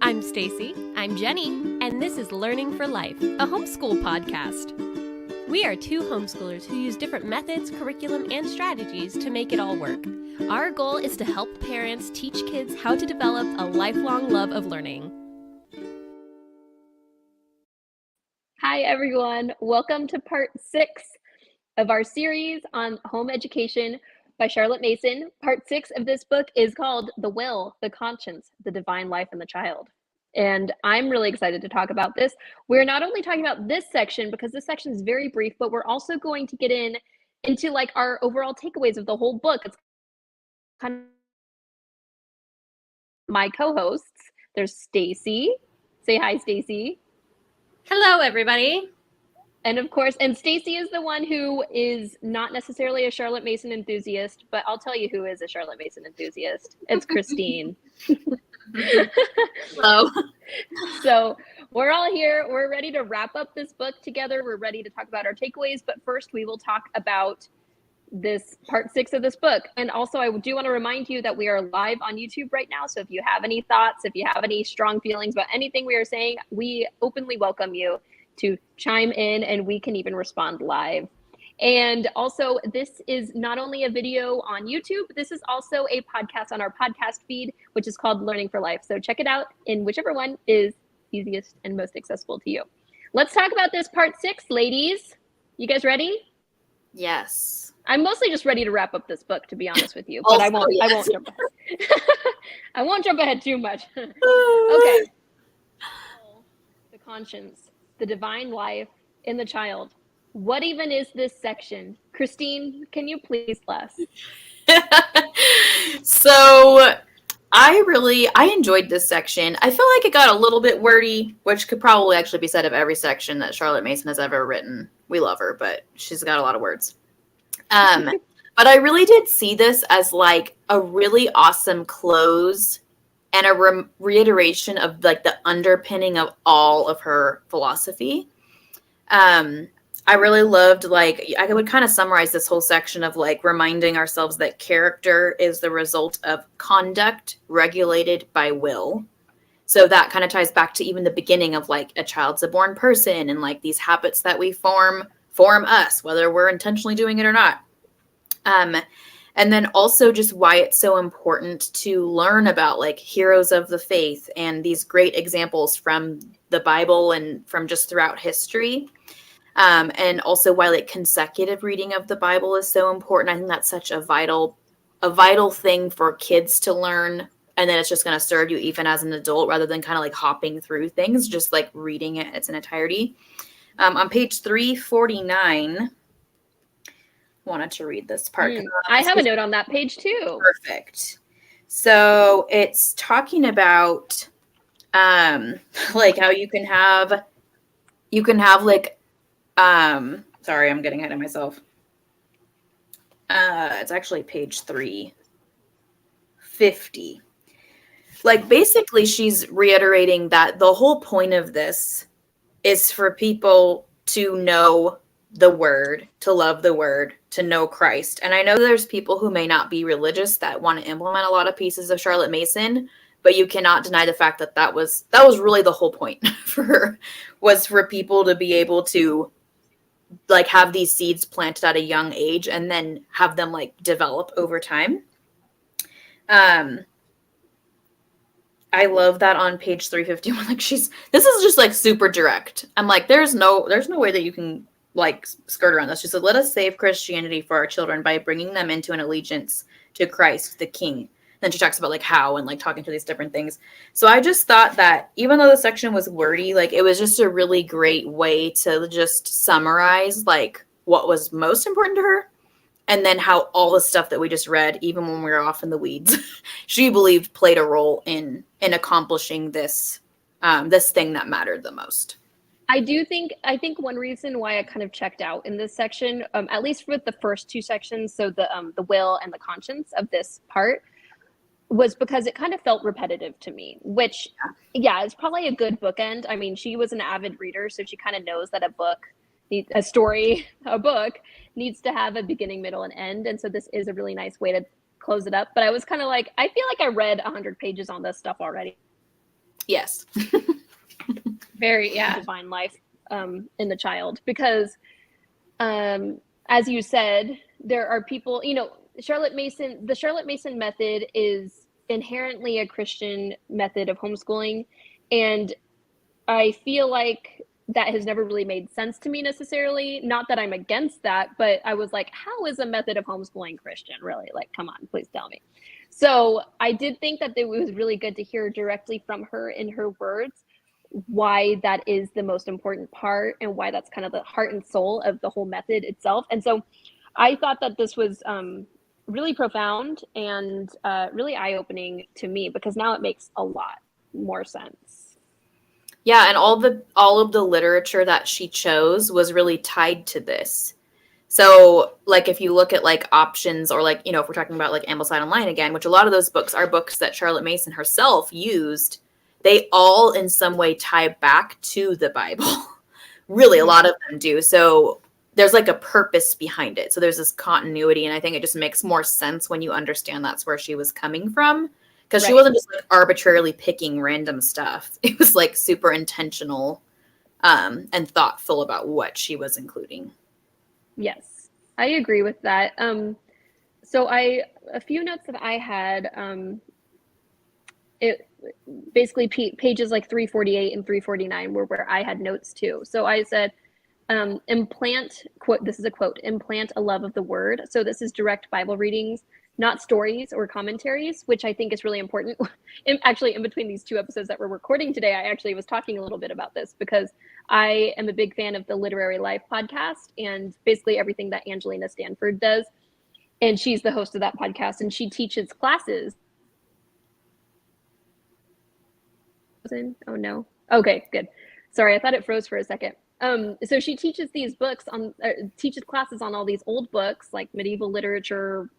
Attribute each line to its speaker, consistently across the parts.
Speaker 1: I'm Stacey.
Speaker 2: I'm Jenny.
Speaker 1: And this is Learning for Life, a homeschool podcast. We are two homeschoolers who use different methods, curriculum, and strategies to make it all work. Our goal is to help parents teach kids how to develop a lifelong love of learning.
Speaker 2: Hi, everyone. Welcome to part 6 of our series on home education by Charlotte Mason. Part 6 of this book is called The Will, the Conscience, the Divine Life in the Child. And I'm really excited to talk about this. We're not only talking about this section because this section is very brief, but we're also going to get into like our overall takeaways of the whole book. It's kind of my co-hosts. There's Stacey. Say hi, Stacey.
Speaker 3: Hello, everybody.
Speaker 2: And of course, and Stacey is the one who is not necessarily a Charlotte Mason enthusiast, but I'll tell you who is a Charlotte Mason enthusiast. It's Christine.
Speaker 3: Hello.
Speaker 2: So we're all here. We're ready to wrap up this book together. We're ready to talk about our takeaways, but first we will talk about this part 6 of this book. And also I do want to remind you that we are live on YouTube right now. So if you have any thoughts, if you have any strong feelings about anything we are saying, we openly welcome you to chime in, and we can even respond live. And also, this is not only a video on YouTube, this is also a podcast on our podcast feed, which is called Learning for Life. So check it out in whichever one is easiest and most accessible to you. Let's talk about this part 6, ladies. You guys ready?
Speaker 3: Yes.
Speaker 2: I'm mostly just ready to wrap up this book, to be honest with you, but I won't jump ahead. I won't jump ahead too much. Okay. The conscience. The divine life in the child. What even is this section? Christine, can you please tell us?
Speaker 3: So I enjoyed this section. I feel like it got a little bit wordy, which could probably actually be said of every section that Charlotte Mason has ever written. We love her, but she's got a lot of words. But I really did see this as like a really awesome close and a reiteration of like the underpinning of all of her philosophy. I really loved, like, I would kind of summarize this whole section of like reminding ourselves that character is the result of conduct regulated by will. So that kind of ties back to even the beginning of like a child's a born person and like these habits that we form us, whether we're intentionally doing it or not. And then also just why it's so important to learn about like heroes of the faith and these great examples from the Bible and from just throughout history. And also why like consecutive reading of the Bible is so important. I think that's such a vital thing for kids to learn. And then it's just going to serve you even as an adult rather than kind of like hopping through things, just like reading it in its entirety. On page 349, wanted to read this part.
Speaker 2: I have a note on that page too.
Speaker 3: Perfect. So it's talking about like how you can have like sorry, I'm getting ahead of myself. It's actually page 350. Like basically she's reiterating that the whole point of this is for people to know the word, to love the word, to know Christ. And I know there's people who may not be religious that want to implement a lot of pieces of Charlotte Mason, but you cannot deny the fact that that was really the whole point for people to be able to like have these seeds planted at a young age and then have them like develop over time. I love that on page 351. Like this is just like super direct. I'm like, there's no way that you can like skirt around this. She said, let us save Christianity for our children by bringing them into an allegiance to Christ, the King. Then she talks about like how and like talking to these different things. So I just thought that even though the section was wordy, like it was just a really great way to just summarize like what was most important to her. And then how all the stuff that we just read, even when we were off in the weeds, she believed played a role in accomplishing this thing that mattered the most.
Speaker 2: I think one reason why I kind of checked out in this section, at least with the first 2 sections, so the will and the conscience of this part, was because it kind of felt repetitive to me, which, yeah, it's probably a good bookend. I mean, she was an avid reader, so she kind of knows that a book needs to have a beginning, middle, and end. And so this is a really nice way to close it up. But I was kind of like, I feel like I read 100 pages on this stuff already.
Speaker 3: Yes.
Speaker 1: Very, yeah.
Speaker 2: Divine life in the child, because as you said, there are people, you know, the Charlotte Mason method is inherently a Christian method of homeschooling. And I feel like that has never really made sense to me necessarily. Not that I'm against that, but I was like, how is a method of homeschooling Christian? Really? Like, come on, please tell me. So I did think that it was really good to hear directly from her in her words why that is the most important part and why that's kind of the heart and soul of the whole method itself. And so I thought that this was really profound and really eye-opening to me, because now it makes a lot more sense.
Speaker 3: Yeah, and all of the literature that she chose was really tied to this. So, like, if you look at, like, options, or, like, you know, if we're talking about, like, Ambleside Online again, which a lot of those books are books that Charlotte Mason herself used, they all in some way tie back to the Bible. Really, a lot of them do. So there's, like, a purpose behind it. So there's this continuity, and I think it just makes more sense when you understand that's where she was coming from. Because she wasn't just, like, arbitrarily picking random stuff. It was, like, super intentional and thoughtful about what she was including.
Speaker 2: Yes, I agree with that. So a few notes that I had, it basically pages like 348 and 349 were where I had notes too. So I said, implant, quote, this is a quote, implant a love of the word. So this is direct Bible readings, not stories or commentaries, which I think is really important. Actually, in between these two episodes that we're recording today, I actually was talking a little bit about this, because I am a big fan of the Literary Life podcast and basically everything that Angelina Stanford does. And she's the host of that podcast, and she teaches classes. Oh no. Okay, good. Sorry, I thought it froze for a second. So she teaches these books teaches classes on all these old books, like medieval literature,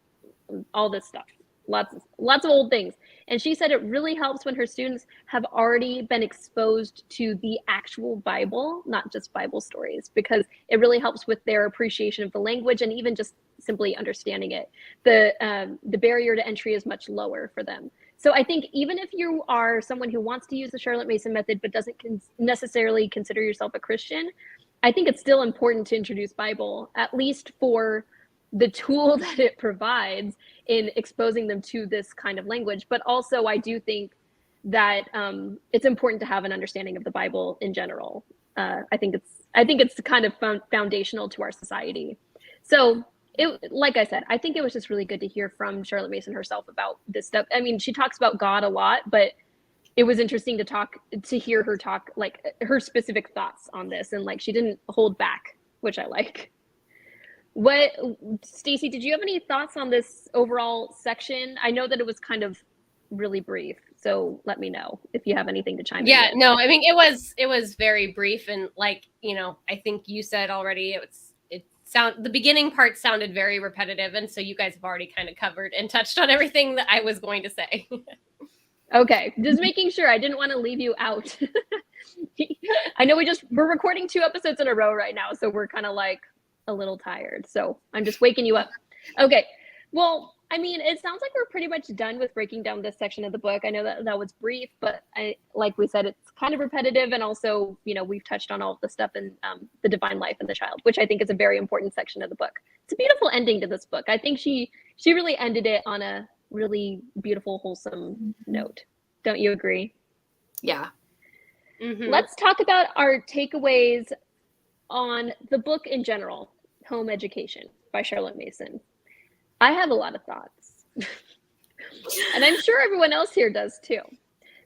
Speaker 2: all this stuff, lots of old things. And she said it really helps when her students have already been exposed to the actual Bible, not just Bible stories, because it really helps with their appreciation of the language and even just simply understanding it. The barrier to entry is much lower for them. So I think even if you are someone who wants to use the Charlotte Mason method but doesn't necessarily consider yourself a Christian, I think it's still important to introduce Bible, at least for the tool that it provides in exposing them to this kind of language. But also, I do think that it's important to have an understanding of the Bible in general. I think it's kind of foundational to our society. So, like I said, I think it was just really good to hear from Charlotte Mason herself about this stuff. I mean, she talks about God a lot, but it was interesting to hear her talk, like, her specific thoughts on this, and like she didn't hold back, which I like. What, Stacey, did you have any thoughts on this overall section? I know that it was kind of really brief, so let me know if you have anything to chime in.
Speaker 1: Yeah, no, I mean, it was very brief, and like, you know, I think you said already, the beginning part sounded very repetitive, and so you guys have already kind of covered and touched on everything that I was going to say.
Speaker 2: Okay, just making sure. I didn't want to leave you out. I know we're recording 2 episodes in a row right now, so we're kind of like a little tired. So I'm just waking you up. Okay, well, I mean, it sounds like we're pretty much done with breaking down this section of the book. I know that was brief, but like we said, it's kind of repetitive, and also, you know, we've touched on all of the stuff in the divine life and the child, which I think is a very important section of the book. It's a beautiful ending to this book. I think she really ended it on a really beautiful, wholesome note. Don't you agree?
Speaker 3: Yeah.
Speaker 1: Mm-hmm.
Speaker 2: Let's talk about our takeaways on the book in general, Home Education by Charlotte Mason. I have a lot of thoughts, and I'm sure everyone else here does too.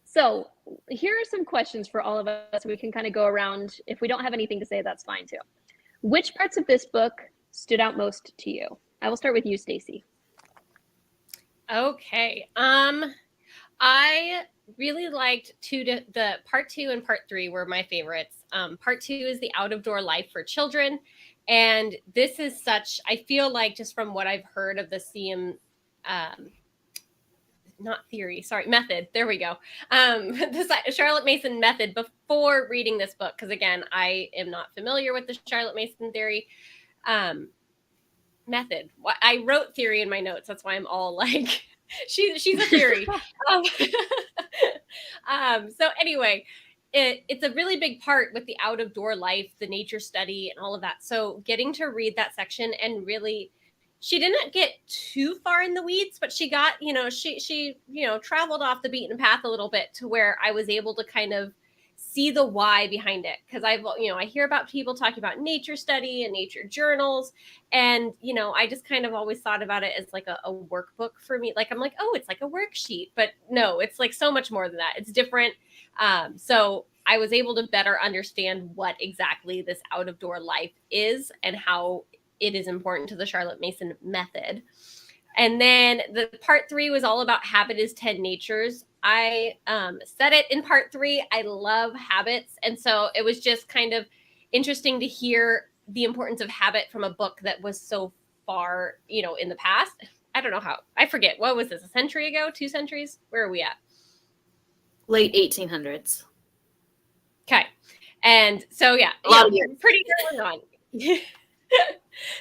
Speaker 2: So here are some questions for all of us. We can kind of go around. If we don't have anything to say, that's fine too. Which parts of this book stood out most to you? I will start with you, Stacey.
Speaker 1: Okay. I really liked the part 2 and part 3 were my favorites. Part 2 is the out-of-door life for children. And this is I feel like, just from what I've heard of the CM, method. There we go. The Charlotte Mason method before reading this book. Because again, I am not familiar with the Charlotte Mason theory. Method. I wrote theory in my notes. That's why I'm all like, she's a theory. So anyway, it's a really big part with the out of door life, the nature study and all of that. So getting to read that section and really, she didn't get too far in the weeds, but she got, she traveled off the beaten path a little bit to where I was able to kind of see the why behind it. Cause I hear about people talking about nature study and nature journals. And, I just kind of always thought about it as like a workbook for me. Like, I'm like, oh, it's like a worksheet, but no, it's like so much more than that. It's different. So I was able to better understand what exactly this out of door life is and how it is important to the Charlotte Mason method. And then the part 3 was all about habit is 10 natures. I said it in part 3. I love habits. And so it was just kind of interesting to hear the importance of habit from a book that was so far, in the past. I don't know how. I forget. What was this? A century ago? 2 centuries? Where are we at?
Speaker 3: Late 1800s.
Speaker 1: Okay. And so, yeah,
Speaker 3: a lot of years.
Speaker 1: Pretty early on.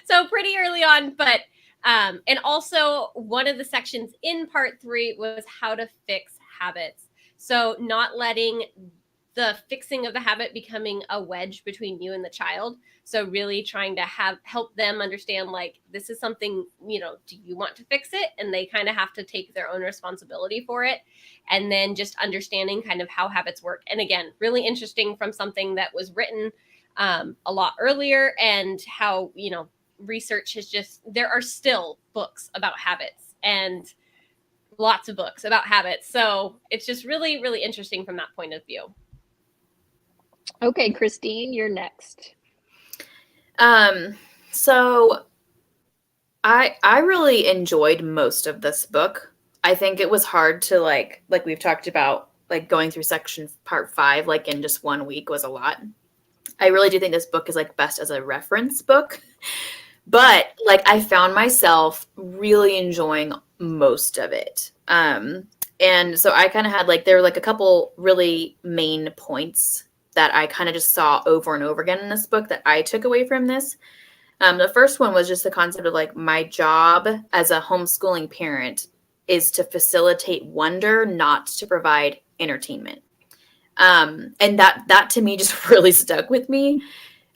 Speaker 1: So pretty early on, but and also one of the sections in part 3 was how to fix habits. So not letting the fixing of the habit becoming a wedge between you and the child. So really trying to help them understand, like, this is something, do you want to fix it? And they kind of have to take their own responsibility for it. And then just understanding kind of how habits work. And again, really interesting from something that was written a lot earlier, and how, research has there are still books about habits and lots of books about habits. So it's just really, really interesting from that point of view.
Speaker 2: Okay, Christine, you're next.
Speaker 3: So I really enjoyed most of this book. I think it was hard to like we've talked about, like going through section part 5, like in just 1 week was a lot. I really do think this book is like best as a reference book, but like I found myself really enjoying most of it. And so I kind of had there were like a couple really main points that I kind of just saw over and over again in this book that I took away from this. The first one was just the concept of like, my job as a homeschooling parent is to facilitate wonder, not to provide entertainment. And that to me just really stuck with me.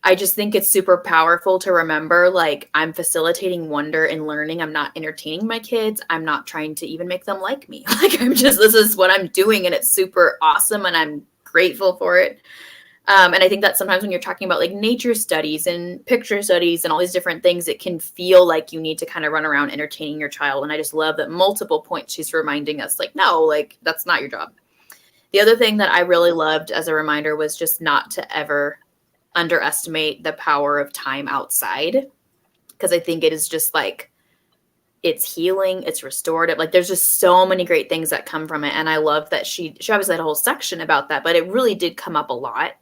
Speaker 3: I just think it's super powerful to remember, like, I'm facilitating wonder and learning. I'm not entertaining my kids. I'm not trying to even make them like me. Like, this is what I'm doing, and it's super awesome, and I'm grateful for it. And I think that sometimes when you're talking about like nature studies and picture studies and all these different things, it can feel like you need to kind of run around entertaining your child. And I just love that multiple points she's reminding us, like, no, like, that's not your job. The other thing that I really loved as a reminder was just not to ever underestimate the power of time outside, because I think it is just like, it's healing, it's restorative. Like, there's just so many great things that come from it. And I love that she obviously had a whole section about that, but it really did come up a lot.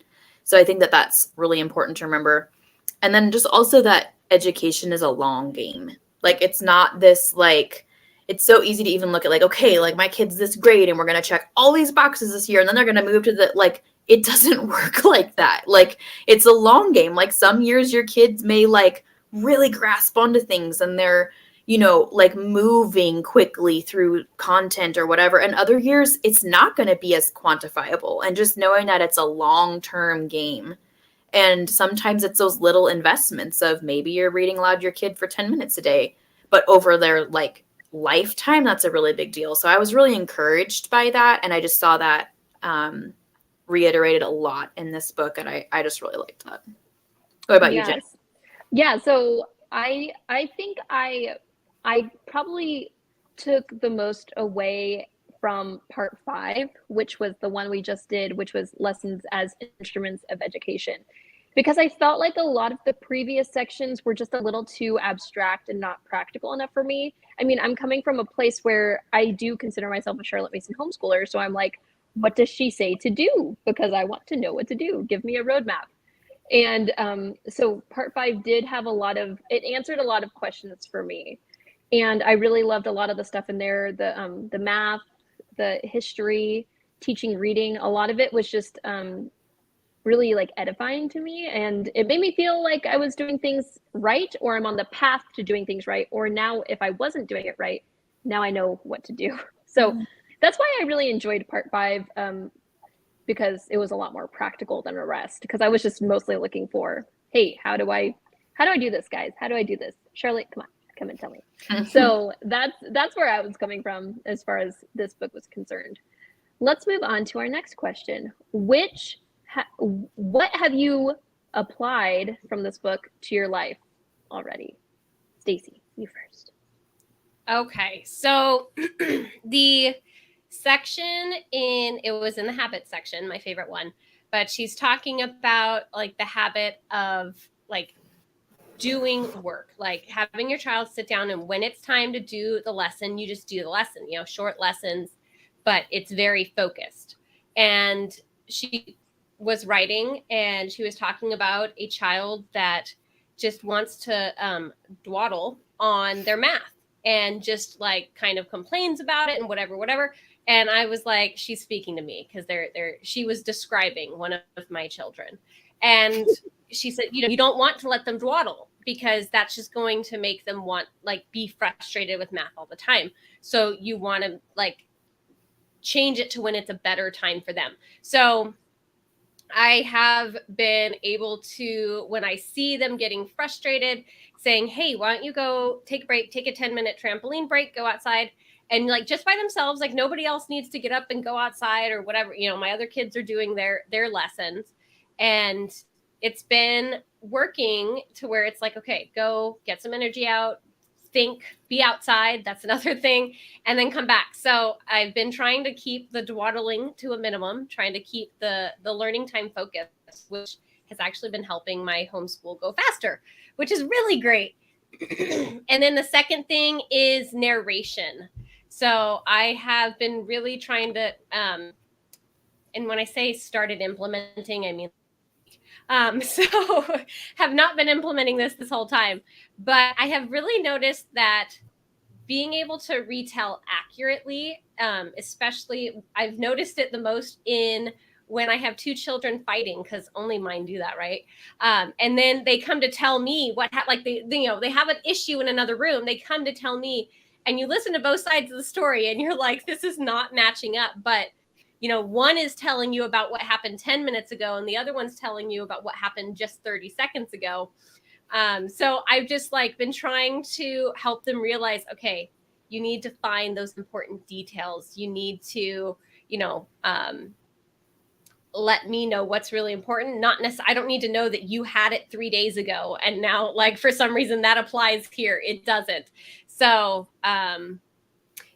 Speaker 3: So I think that that's really important to remember. And then just also that education is a long game. Like, it's not this, like, it's so easy to even look at like, okay, like my kid's this grade and we're going to check all these boxes this year and then they're going to move to the, like, it doesn't work like that. Like, it's a long game. Like, some years your kids may like really grasp onto things and they're, like moving quickly through content or whatever. And other years, it's not going to be as quantifiable. And just knowing that it's a long-term game. And sometimes it's those little investments of maybe you're reading aloud to your kid for 10 minutes a day, but over their like lifetime, that's a really big deal. So I was really encouraged by that. And I just saw that reiterated a lot in this book. And I just really liked that. What about you, Jen?
Speaker 2: Yeah. So I think I probably took the most away from part 5, which was the one we just did, which was lessons as instruments of education, because I felt like a lot of the previous sections were just a little too abstract and not practical enough for me. I mean, I'm coming from a place where I do consider myself a Charlotte Mason homeschooler. So I'm like, what does she say to do? Because I want to know what to do. Give me a roadmap. And so part 5 did have it answered a lot of questions for me. And I really loved a lot of the stuff in there, the math, the history, teaching reading. A lot of it was just really like edifying to me. And it made me feel like I was doing things right, or I'm on the path to doing things right. Or now if I wasn't doing it right, now I know what to do. So That's why I really enjoyed part 5, because it was a lot more practical than the rest. Because I was just mostly looking for, hey, how do I do this, guys? How do I do this? Charlotte, come and tell me. So that's where I was coming from as far as this book was concerned. Let's move on to our next question. What have you applied from this book to your life already? Stacey, you first.
Speaker 1: Okay, so the section it was in the habit section, my favorite one, but she's talking about like the habit of like doing work, like having your child sit down, and when it's time to do the lesson, you just do the lesson, short lessons, but it's very focused. And she was writing and she was talking about a child that just wants to dawdle on their math and just like kind of complains about it and whatever. And I was like, she's speaking to me, because she was describing one of my children. And she said, you don't want to let them dawdle, because that's just going to make them be frustrated with math all the time. So you want to change it to when it's a better time for them. So I have been able to, when I see them getting frustrated, saying, hey, why don't you go take a break, take a 10-minute trampoline break, go outside, and just by themselves, nobody else needs to get up and go outside or whatever. My other kids are doing their lessons, and it's been working to where it's okay, go get some energy out, think, be outside. That's another thing. And then come back. So I've been trying to keep the dawdling to a minimum, trying to keep the learning time focused, which has actually been helping my homeschool go faster, which is really great. And then the second thing is narration. So I have been really trying to, and when I say started implementing, I mean, so have not been implementing this whole time, but I have really noticed that being able to retell accurately, especially I've noticed it the most in when I have two children fighting, because only mine do that, right? And then they come to tell me they have an issue in another room. They come to tell me, and you listen to both sides of the story, and you're like, this is not matching up. But one is telling you about what happened 10 minutes ago, and the other one's telling you about what happened just 30 seconds ago. So I've just been trying to help them realize, okay, you need to find those important details. You need to, let me know what's really important. Not necessarily, I don't need to know that you had it 3 days ago, and now for some reason that applies here. It doesn't. So,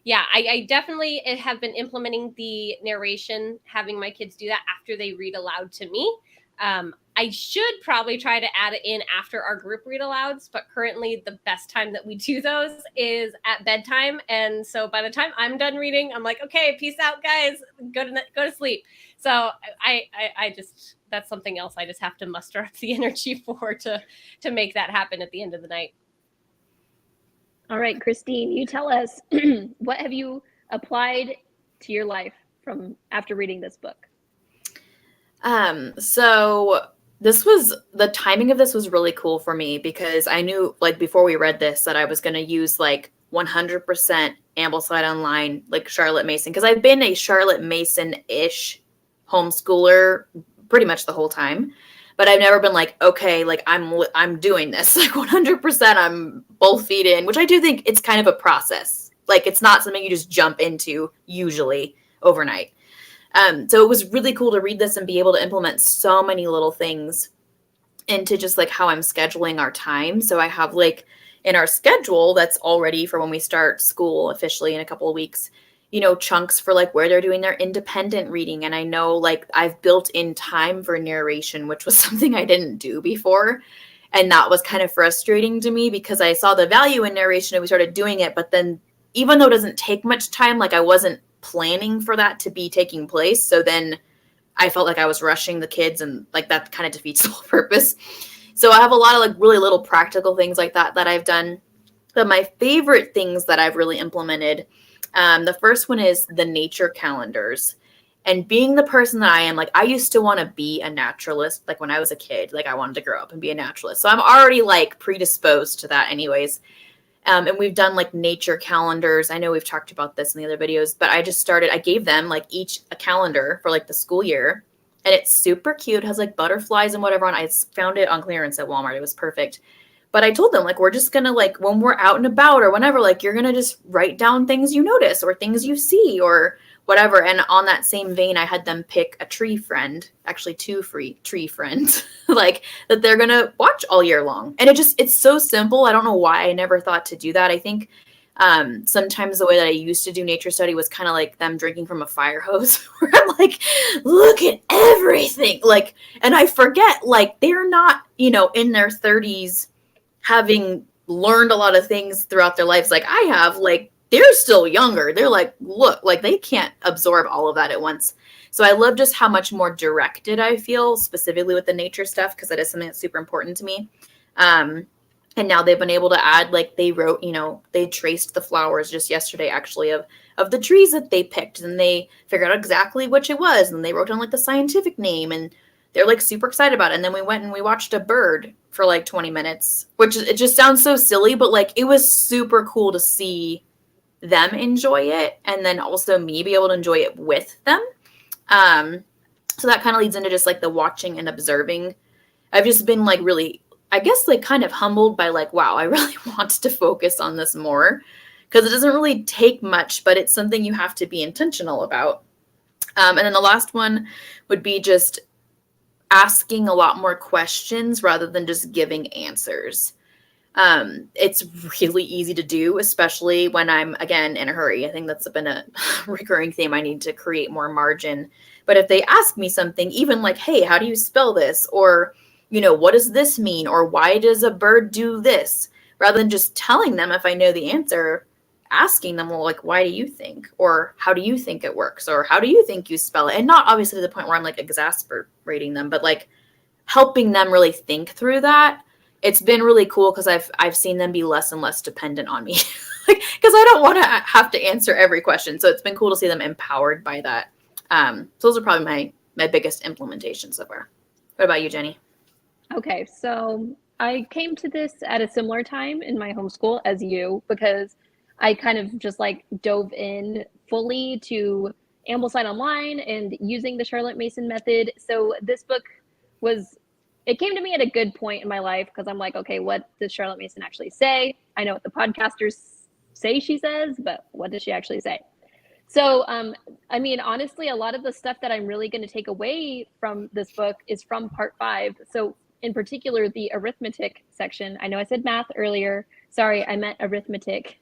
Speaker 1: yeah, I definitely have been implementing the narration, having my kids do that after they read aloud to me. I should probably try to add it in after our group read alouds, but currently the best time that we do those is at bedtime. And so by the time I'm done reading, I'm like, okay, peace out, guys, go to sleep. So I just, that's something else I just have to muster up the energy for to make that happen at the end of the night.
Speaker 2: All right, Christine, you tell us, what have you applied to your life from after reading this book?
Speaker 3: So the timing of this was really cool for me, because I knew before we read this that I was going to use 100% Ambleside Online, Charlotte Mason, because I've been a Charlotte Mason-ish homeschooler pretty much the whole time. But I've never been okay, I'm doing this 100%. I'm both feet in, which I do think it's kind of a process. It's not something you just jump into usually overnight. So it was really cool to read this and be able to implement so many little things into just how I'm scheduling our time. So I have in our schedule that's all ready for when we start school officially in a couple of weeks, chunks for where they're doing their independent reading. And I know I've built in time for narration, which was something I didn't do before. And that was kind of frustrating to me, because I saw the value in narration and we started doing it. But then even though it doesn't take much time, I wasn't planning for that to be taking place. So then I felt I was rushing the kids, and that kind of defeats the whole purpose. So I have a lot of really little practical things like that I've done. But my favorite things that I've really implemented, the first one is the nature calendars. And being the person that I am, I used to want to be a naturalist. When I was a kid, I wanted to grow up and be a naturalist. So I'm already predisposed to that anyways. And we've done like nature calendars. I know we've talked about this in the other videos, but I gave them like each a calendar for like the school year. And it's super cute. It has like butterflies and whatever on. I found it on clearance at Walmart. It was perfect. But I told them, like, we're just going to, like, when we're out and about or whenever, like, you're going to just write down things you notice or things you see or whatever. And on that same vein, I had them pick a tree friend, actually 2 free tree friends, like, that they're going to watch all year long. And it's so simple. I don't know why I never thought to do that. I think sometimes the way that I used to do nature study was kind of like them drinking from a fire hose, where I'm like, look at everything. Like, and I forget, like, they're not, in their 30s, having learned a lot of things throughout their lives like I have. Like, they're still younger. They're like, look, like they can't absorb all of that at once. So I love just how much more directed I feel, specifically with the nature stuff, because that is something that's super important to me. And now they've been able to add, like, they wrote, they traced the flowers just yesterday, actually, of the trees that they picked, and they figured out exactly which it was, and they wrote down like the scientific name, and they're like super excited about it. And then we went and we watched a bird for like 20 minutes, which it just sounds so silly, but like it was super cool to see them enjoy it, and then also me be able to enjoy it with them. So that kind of leads into just like the watching and observing. I've just been like really, I guess, like kind of humbled by like, wow, I really want to focus on this more, because it doesn't really take much, but it's something you have to be intentional about. And then the last one would be just asking a lot more questions rather than just giving answers. It's really easy to do, especially when I'm, again, in a hurry. I think that's been a recurring theme. I need to create more margin. But if they ask me something, even like, hey, how do you spell this? Or, what does this mean? Or why does a bird do this? Rather than just telling them if I know the answer, asking them, well, like, why do you think? Or how do you think it works? Or how do you think you spell it? And not obviously to the point where I'm like exasperating them, but like helping them really think through that. It's been really cool because I've seen them be less and less dependent on me, because I don't want to have to answer every question. So it's been cool to see them empowered by that. So those are probably my biggest implementations so far. What about you, Jenny?
Speaker 2: Okay, so I came to this at a similar time in my homeschool as you, because I kind of just like dove in fully to Ambleside Online and using the Charlotte Mason method. So this book it came to me at a good point in my life, because I'm like, okay, what does Charlotte Mason actually say? I know what the podcasters say she says, but what does she actually say? So, I mean, honestly, a lot of the stuff that I'm really going to take away from this book is from part 5. So in particular, the arithmetic section. I know I said math earlier. Sorry, I meant arithmetic.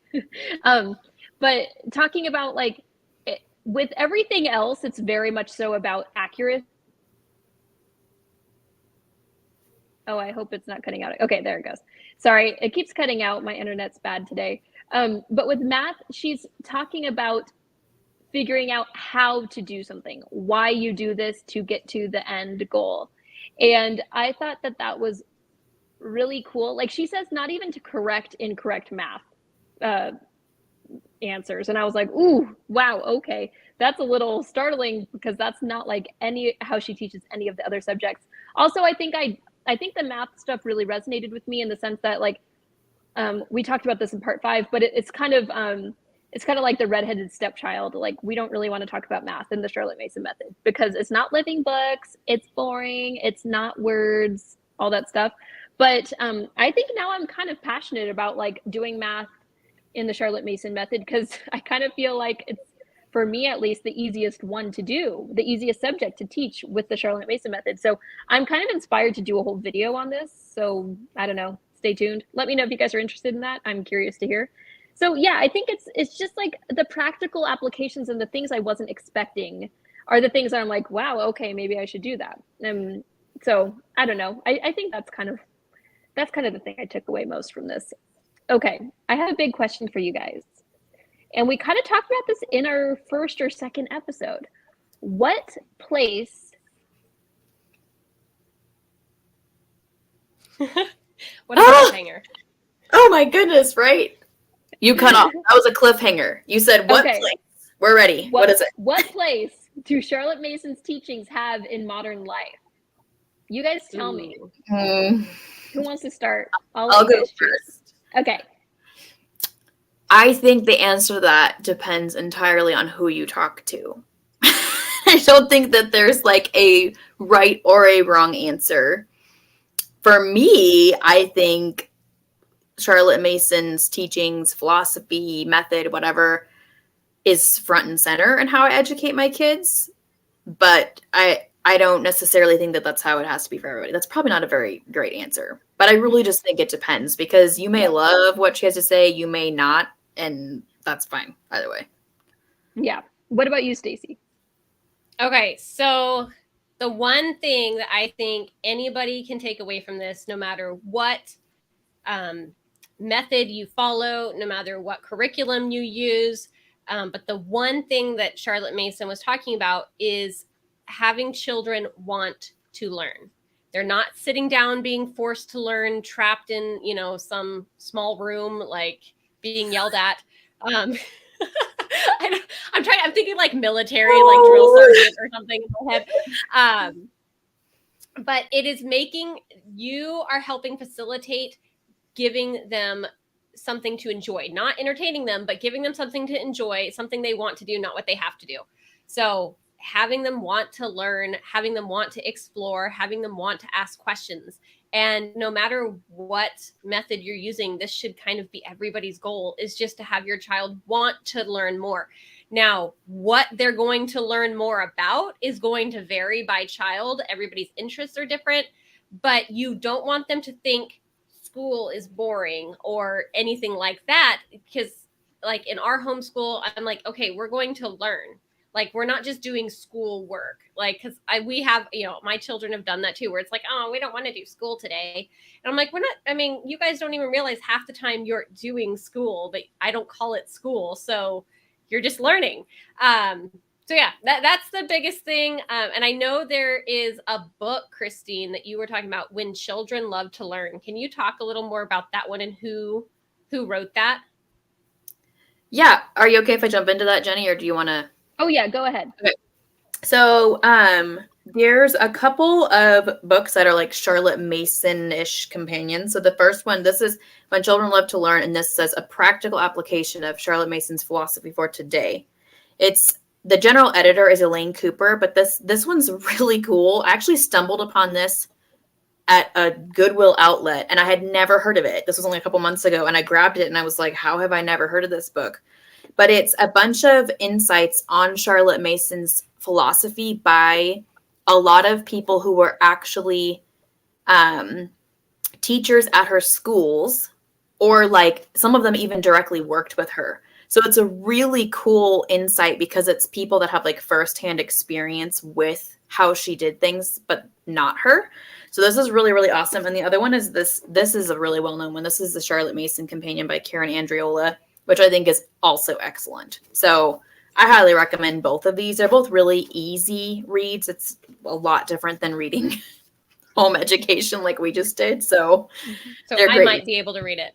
Speaker 2: But talking about like, with everything else, it's very much so about accuracy. Oh, I hope it's not cutting out. Okay, there it goes. Sorry, it keeps cutting out. My internet's bad today. But with math, she's talking about figuring out how to do something, why you do this to get to the end goal. And I thought that was really cool. Like, she says not even to correct incorrect math answers. And I was like, ooh, wow, okay. That's a little startling, because that's not like how she teaches any of the other subjects. Also, I think the math stuff really resonated with me in the sense that, like, we talked about this in part 5, but it's kind of like the redheaded stepchild. Like, we don't really want to talk about math in the Charlotte Mason method, because it's not living books, it's boring, it's not words, all that stuff. But I think now I'm kind of passionate about like doing math in the Charlotte Mason method, because I kind of feel like it's, for me at least, the easiest one to do, the easiest subject to teach with the Charlotte Mason method. So I'm kind of inspired to do a whole video on this. So I don't know, stay tuned. Let me know if you guys are interested in that. I'm curious to hear. So yeah, I think it's just like the practical applications and the things I wasn't expecting are the things that I'm like, wow, okay, maybe I should do that. So I don't know. I think that's kind of the thing I took away most from this. Okay, I have a big question for you guys. And we kind of talked about this in our first or second episode. What place...
Speaker 1: What a cliffhanger.
Speaker 3: Oh my goodness, right? You cut off. That was a cliffhanger. You said, what place? We're ready. What is it?
Speaker 2: What place do Charlotte Mason's teachings have in modern life? You guys tell me. Who wants to start?
Speaker 3: I'll go first.
Speaker 2: Okay.
Speaker 3: I think the answer to that depends entirely on who you talk to. I don't think that there's like a right or a wrong answer. For me, I think Charlotte Mason's teachings, philosophy, method, whatever, is front and center in how I educate my kids. But I don't necessarily think that that's how it has to be for everybody. That's probably not a very great answer. But I really just think it depends, because you may love what she has to say, you may not, and that's fine either way.
Speaker 2: Yeah. What about you, Stacey?
Speaker 1: Okay, so the one thing that I think anybody can take away from this, no matter what method you follow, no matter what curriculum you use, but the one thing that Charlotte Mason was talking about is having children want to learn. They're not sitting down being forced to learn, trapped in, some small room, like being yelled at. I'm thinking like military, like drill sergeant or something in my head. But it is you are helping facilitate giving them something to enjoy, not entertaining them, but giving them something to enjoy, something they want to do, not what they have to do. So having them want to learn, having them want to explore, having them want to ask questions. And no matter what method you're using, this should kind of be everybody's goal, is just to have your child want to learn more. Now, what they're going to learn more about is going to vary by child. Everybody's interests are different, but you don't want them to think school is boring or anything like that. Because like in our homeschool, I'm like, okay, we're going to learn. Like, we're not just doing school work. Like, because we have, my children have done that too, where it's like, oh, we don't want to do school today. And I'm like, you guys don't even realize half the time you're doing school, but I don't call it school. So you're just learning. So yeah, that's the biggest thing. And I know there is a book, Christine, that you were talking about, When Children Love to Learn. Can you talk a little more about that one and who wrote that?
Speaker 3: Yeah. Are you okay if I jump into that, Jenny, or do you want to?
Speaker 2: Oh yeah, go ahead.
Speaker 3: Okay. So there's a couple of books that are like Charlotte Mason-ish companions. So the first one, this is When Children Love to Learn, and this says a practical application of Charlotte Mason's philosophy for today. The general editor is Elaine Cooper, but this one's really cool. I actually stumbled upon this at a Goodwill outlet, and I had never heard of it. This was only a couple months ago, and I grabbed it, and I was like, how have I never heard of this book? But it's a bunch of insights on Charlotte Mason's philosophy by a lot of people who were actually teachers at her schools, or like some of them even directly worked with her. So it's a really cool insight because it's people that have like firsthand experience with how she did things, but not her. So this is really, really awesome. And the other one is this is a really well-known one. This is the Charlotte Mason Companion by Karen Andriola, which I think is also excellent. So I highly recommend both of these. They're both really easy reads. It's a lot different than reading home education like we just did. So
Speaker 1: I might be able to read it.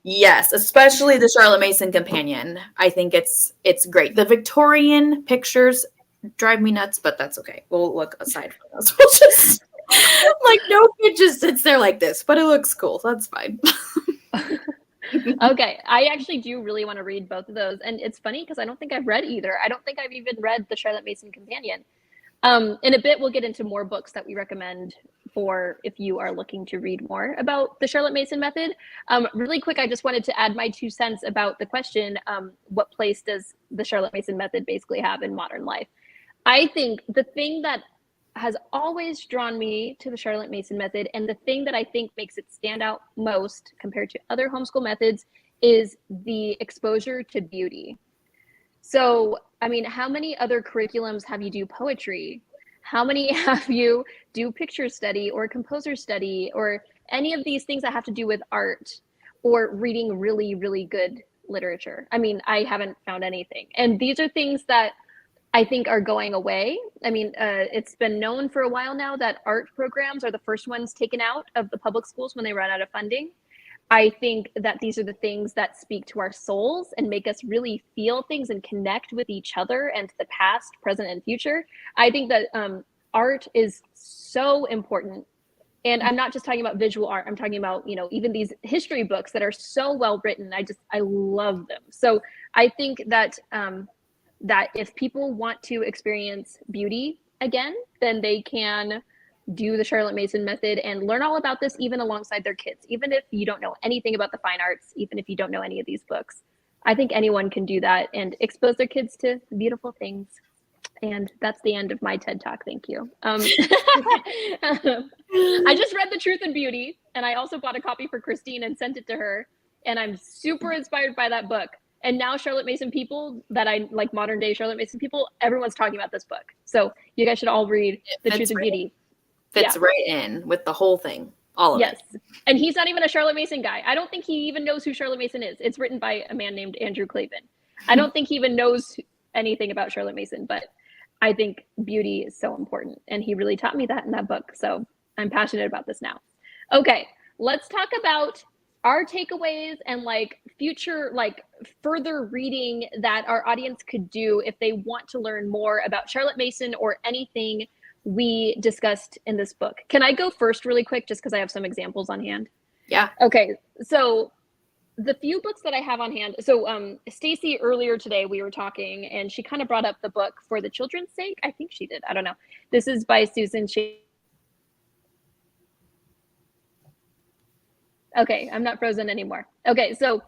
Speaker 3: Yes, especially the Charlotte Mason Companion. I think it's great. The Victorian pictures drive me nuts, but that's okay. We'll look aside from those. We'll just like no kid just sits there like this, but it looks cool. So that's fine.
Speaker 2: Okay, I actually do really want to read both of those, and it's funny because I don't think I've read either. I don't think I've even read the Charlotte Mason Companion. In a bit, we'll get into more books that we recommend for if you are looking to read more about the Charlotte Mason method. Really quick, I just wanted to add my 2 cents about the question, what place does the Charlotte Mason method basically have in modern life? I think the thing that has always drawn me to the Charlotte Mason method, and the thing that I think makes it stand out most compared to other homeschool methods, is the exposure to beauty. So, I mean, how many other curriculums have you do poetry? How many have you do picture study or composer study or any of these things that have to do with art or reading really, really good literature? I mean, I haven't found anything. And these are things that I think are going away. I mean, it's been known for a while now that art programs are the first ones taken out of the public schools when they run out of funding. I think that these are the things that speak to our souls and make us really feel things and connect with each other and the past, present, and future. I think that art is so important And I'm not just talking about visual art. I'm talking about, you know, even these history books that are so well written. I love them. So I think that that if people want to experience beauty again, then they can do the Charlotte Mason method and learn all about this even alongside their kids. Even if you don't know anything about the fine arts, even if you don't know any of these books, I think anyone can do that and expose their kids to beautiful things. And that's the end of my TED Talk. Thank you. I just read The Truth and Beauty, and I also bought a copy for Christine and sent it to her. And I'm super inspired by that book. And now Charlotte Mason people that I like, modern day Charlotte Mason people, everyone's talking about this book. So you guys should all read The Truth and Beauty.
Speaker 3: Fits right in with the whole thing, all of it.
Speaker 2: Yes. And he's not even a Charlotte Mason guy. I don't think he even knows who Charlotte Mason is. It's written by a man named Andrew Clavin. I don't think he even knows anything about Charlotte Mason, but I think beauty is so important. And he really taught me that in that book. So I'm passionate about this now. Okay, let's talk about our takeaways and like future, like further reading that our audience could do if they want to learn more about Charlotte Mason or anything we discussed in this book. Can I go first really quick just because I have some examples on hand?
Speaker 3: Yeah.
Speaker 2: Okay, so the few books that I have on hand. So Stacey, earlier today we were talking and she kind of brought up the book For the Children's Sake. I think she did. I don't know. This is by Susan Shea. Okay, I'm not frozen anymore. Okay, so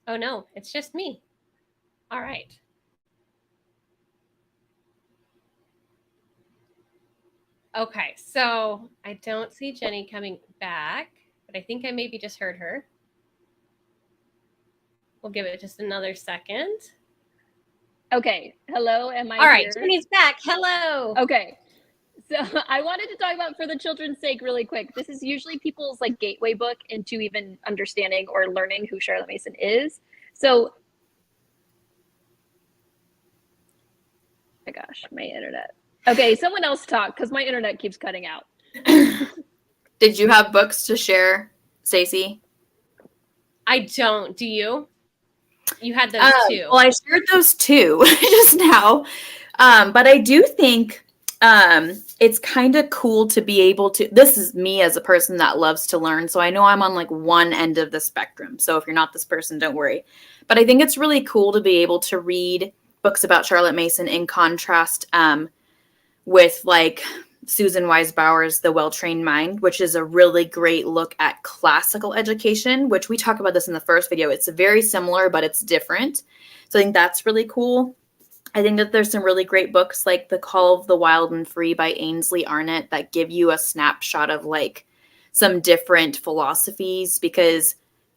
Speaker 1: Oh no, it's just me. All right. Okay, so I don't see Jenny coming back, but I think I maybe just heard her. We'll give it just another second.
Speaker 2: Okay, hello, am I
Speaker 1: All right,
Speaker 2: here?
Speaker 1: Jenny's back. Hello.
Speaker 2: Okay, so I wanted to talk about For the Children's Sake really quick. This is usually people's like gateway book into even understanding or learning who Charlotte Mason is. So, oh my gosh, my internet. Okay, someone else talk because my internet keeps cutting out.
Speaker 3: Did you have books to share, Stacey?
Speaker 1: I don't. Do you? You had those two.
Speaker 3: Well, I shared those two just now. But I do think it's kind of cool to be able to, this is me as a person that loves to learn. So I know I'm on like one end of the spectrum. So if you're not this person, don't worry. But I think it's really cool to be able to read books about Charlotte Mason in contrast with like Susan Wise Bauer's The Well-Trained Mind, which is a really great look at classical education, which we talk about this in the first video. It's very similar, but it's different. So I think that's really cool. I think that there's some really great books like The Call of the Wild and Free by Ainsley Arnett that give you a snapshot of like some different philosophies, because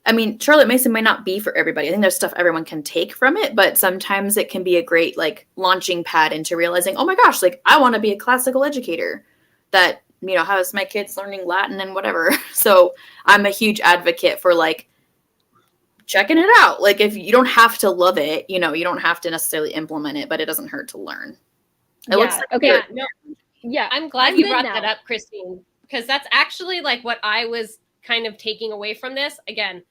Speaker 3: I mean, Charlotte Mason might not be for everybody. I think there's stuff everyone can take from it, but sometimes it can be a great like launching pad into realizing, oh my gosh, like I want to be a classical educator that, you know, has my kids learning Latin and whatever. So I'm a huge advocate for like checking it out. Like if you don't have to love it, you know, you don't have to necessarily implement it, but it doesn't hurt to learn. It looks like
Speaker 2: okay.
Speaker 1: Yeah, no,
Speaker 2: Yeah,
Speaker 1: I'm glad you brought that up, Christine, because that's actually like what I was kind of taking away from this. Again,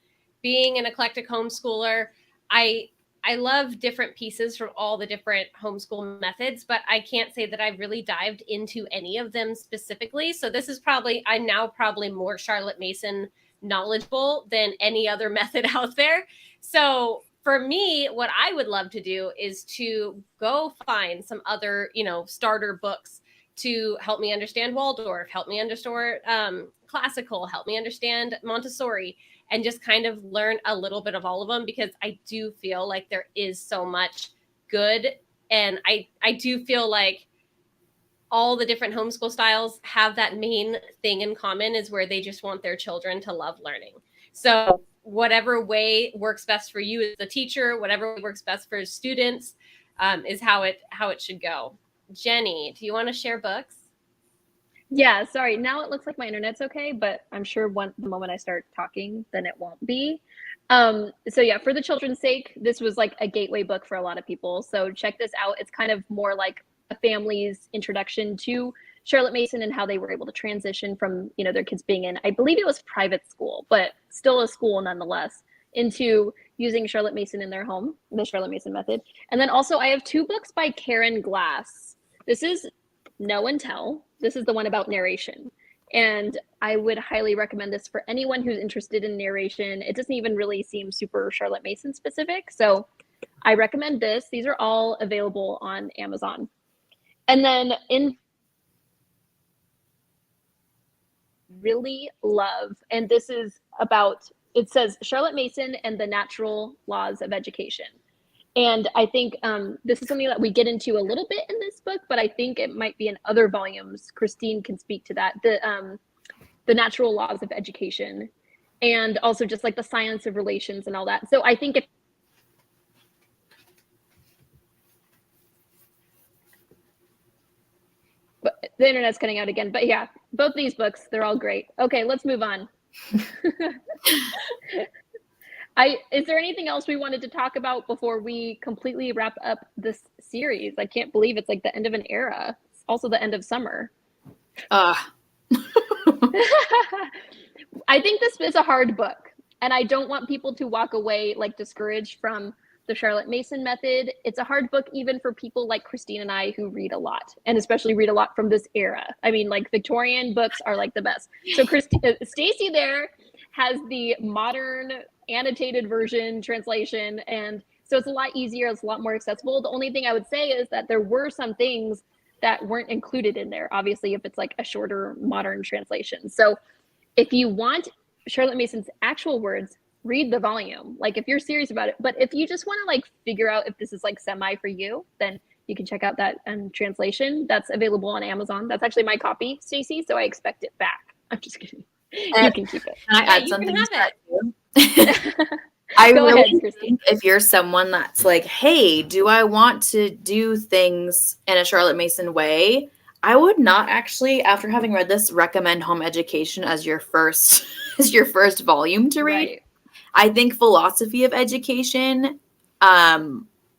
Speaker 1: being an eclectic homeschooler, I love different pieces from all the different homeschool methods, but I can't say that I've really dived into any of them specifically. So this is I'm now probably more Charlotte Mason knowledgeable than any other method out there. So for me, what I would love to do is to go find some other, you know, starter books to help me understand Waldorf, help me understand classical, help me understand Montessori, and just kind of learn a little bit of all of them, because I do feel like there is so much good. And I do feel like all the different homeschool styles have that main thing in common, is where they just want their children to love learning. So whatever way works best for you as a teacher, whatever works best for students, is how it should go. Jenny, do you want to share books?
Speaker 2: Yeah, sorry. Now it looks like my internet's okay, but I'm sure the moment I start talking, then it won't be. So yeah, For the Children's Sake, this was like a gateway book for a lot of people. So check this out. It's kind of more like a family's introduction to Charlotte Mason and how they were able to transition from, you know, their kids being in, I believe it was private school, but still a school nonetheless, into using Charlotte Mason in their home, the Charlotte Mason method. And then also I have 2 books by Karen Glass. This is No and Tell. This is the one about narration. And I would highly recommend this for anyone who's interested in narration. It doesn't even really seem super Charlotte Mason specific. So I recommend this. These are all available on Amazon. And then really love, and this is about, it says Charlotte Mason and the Natural Laws of Education. And I think this is something that we get into a little bit in this book, but I think it might be in other volumes. Christine can speak to that. The natural laws of education, and also just like the science of relations and all that. So I think but the internet's cutting out again, but yeah, both these books, they're all great. Okay, let's move on. Is there anything else we wanted to talk about before we completely wrap up this series? I can't believe it's like the end of an era. It's also the end of summer. I think this is a hard book, and I don't want people to walk away like discouraged from the Charlotte Mason method. It's a hard book even for people like Christine and I who read a lot, and especially read a lot from this era. I mean, like Victorian books are like the best. So Stacey there has the modern annotated version translation, and so it's a lot easier, it's a lot more accessible. The only thing I would say is that there were some things that weren't included in there, obviously, if it's like a shorter modern translation. So if you want Charlotte Mason's actual words, read the volume, like if you're serious about it. But if you just want to like figure out if this is like semi for you, then you can check out that translation that's available on Amazon. That's actually my copy, Stacey, so I expect it back. I'm just kidding. You can keep it.
Speaker 3: Can I add something?
Speaker 1: You can have it.
Speaker 3: I
Speaker 2: Go
Speaker 3: really
Speaker 2: ahead,
Speaker 3: think if you're someone that's like, hey, do I want to do things in a Charlotte Mason way? I would not actually, after having read this, recommend Home Education as your first volume to read.
Speaker 2: Right.
Speaker 3: I think Philosophy of Education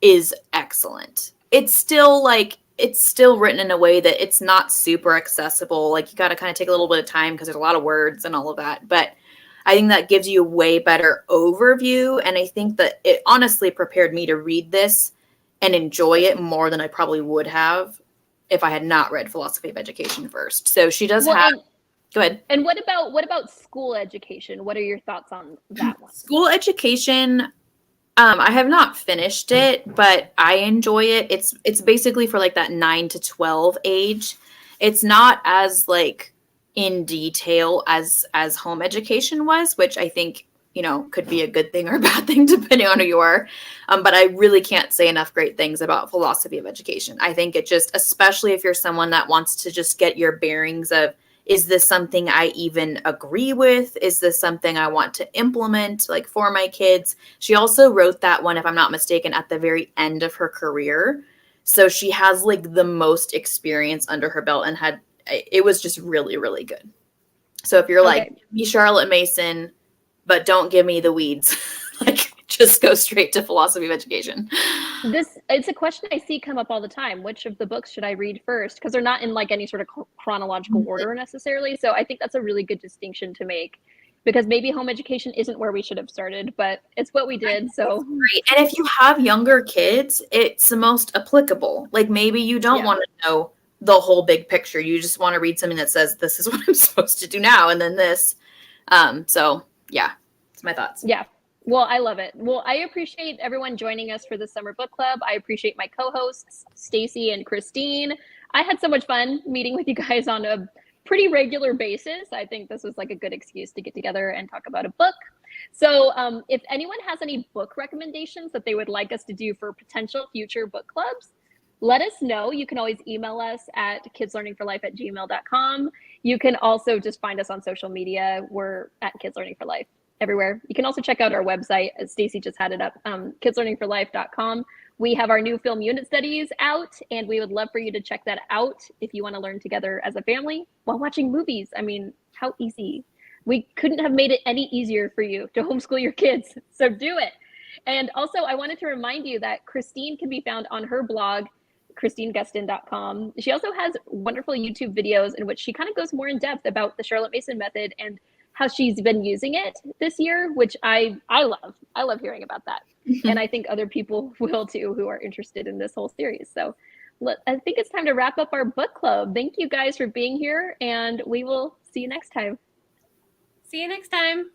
Speaker 3: is excellent. It's still written in a way that it's not super accessible. Like you got to kind of take a little bit of time because there's a lot of words and all of that. But I think that gives you a way better overview. And I think that it honestly prepared me to read this and enjoy it more than I probably would have if I had not read Philosophy of Education first. So she does have. Go ahead.
Speaker 2: And what about school education? What are your thoughts on that one?
Speaker 3: School education, I have not finished it, but I enjoy it. It's basically for like that 9 to 12 age. It's not as like in detail as home education was, which I think, could be a good thing or a bad thing depending on who you are. But I really can't say enough great things about Philosophy of Education. I think it just, especially if you're someone that wants to just get your bearings of, is this something I even agree with? Is this something I want to implement like for my kids? She also wrote that one, if I'm not mistaken, at the very end of her career. So she has like the most experience under her belt and it was just really, really good. So if you're like, give me Charlotte Mason, but don't give me the weeds, like just go straight to Philosophy of Education.
Speaker 2: It's a question I see come up all the time. Which of the books should I read first? Because they're not in like any sort of chronological order necessarily. So I think that's a really good distinction to make, because maybe home education isn't where we should have started, but it's what we did. So
Speaker 3: great. And if you have younger kids, it's the most applicable. Like maybe you don't want to know the whole big picture. You just want to read something that says, this is what I'm supposed to do now. And then this. So yeah, it's my thoughts.
Speaker 2: Yeah. Well, I love it. Well, I appreciate everyone joining us for the summer book club. I appreciate my co-hosts, Stacey and Christine. I had so much fun meeting with you guys on a pretty regular basis. I think this was like a good excuse to get together and talk about a book. So if anyone has any book recommendations that they would like us to do for potential future book clubs, let us know. You can always email us at kidslearningforlife@gmail.com. You can also just find us on social media. We're at Kids Learning for Life everywhere. You can also check out our website, as Stacey just had it up, kidslearningforlife.com. We have our new film unit studies out, and we would love for you to check that out if you want to learn together as a family while watching movies. I mean, how easy. We couldn't have made it any easier for you to homeschool your kids, so do it. And also, I wanted to remind you that Christine can be found on her blog, ChristineGustin.com. She also has wonderful YouTube videos in which she kind of goes more in depth about the Charlotte Mason method and how she's been using it this year, which I love. I love hearing about that. And I think other people will too who are interested in this whole series. So I think it's time to wrap up our book club. Thank you guys for being here, and we will see you next time.
Speaker 1: See you next time.